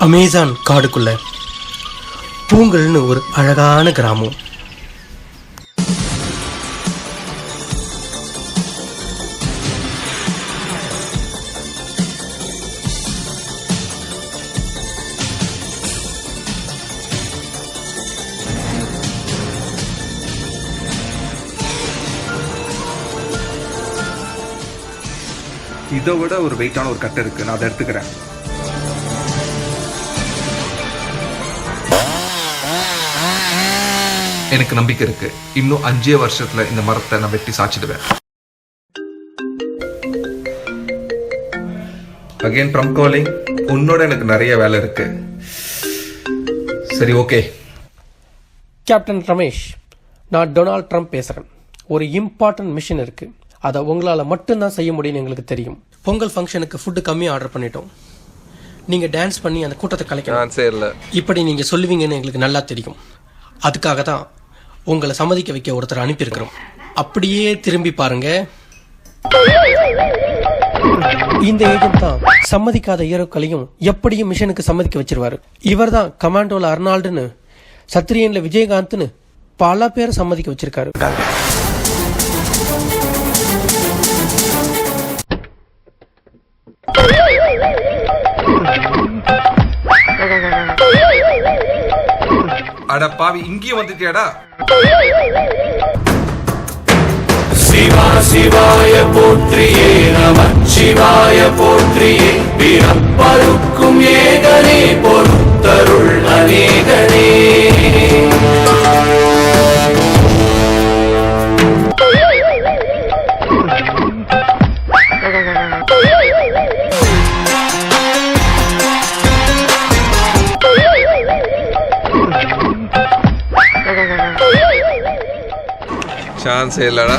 Amazon காடுக்குள்ள பூங்கல்னு ஒரு அழகான கிராமம். இதை விட ஒரு வெயிட்டான ஒரு கட்டை இருக்கு, நான் அதை எடுத்துக்கிறேன். எனக்கு நம்பிக்கை இருக்கு, இன்னும் 5 வருஷத்துல இந்த மரத்தை நான் வெட்டி சாச்சிடுவேன். Again Trump calling. உன்னோட எனக்கு நிறைய வேலை இருக்கு. சரி, ஓகே. கேப்டன் ரமேஷ், நான் டொனால்ட் ட்ரம்ப் பேசுறேன். ஒரு இம்பார்ட்டன்ட் மிஷன் இருக்கு, அதை உங்களால் மட்டும்தான் செய்ய முடியும்னு எங்களுக்கு தெரியும். பொங்கல் ஃபங்க்ஷனுக்கு ஃபுட்டு கம்மியாக ஆர்டர் பண்ணிட்டோம். நீங்கள் டான்ஸ் பண்ணி அந்த கூட்டத்தை கலைக்கலாம். இப்படி நீங்கள் சொல்லுவீங்கன்னு எங்களுக்கு நல்லா தெரியும். அதுக்காக தான் உங்களை சம்மதிக்க வைக்க ஒருத்தர் அனுப்பியிருக்கிறோம். அப்படியே திரும்பி பாருங்க. இந்த ஏஜென்ட் தான் சம்மதிக்காத ஹீரோக்களையும் எப்படியும் மிஷனுக்கு சம்மதிக்க வச்சிருவாரு. இவர் தான் கமாண்டோல அர்னால்டுன்னு, சத்ரியன்ல விஜயகாந்த்னு பல பேர் சம்மதிக்க வச்சிருக்காரு. அட பாவி, இங்கேயும் வந்துட்டியாடா? சிவா சிவாய போற்றியே, நமச்சிவாய போற்றியே, பிறப்பருக்கும் ஏகனே, பொறுத்தருள் அநேகனே. சான்ஸே இல்லடா.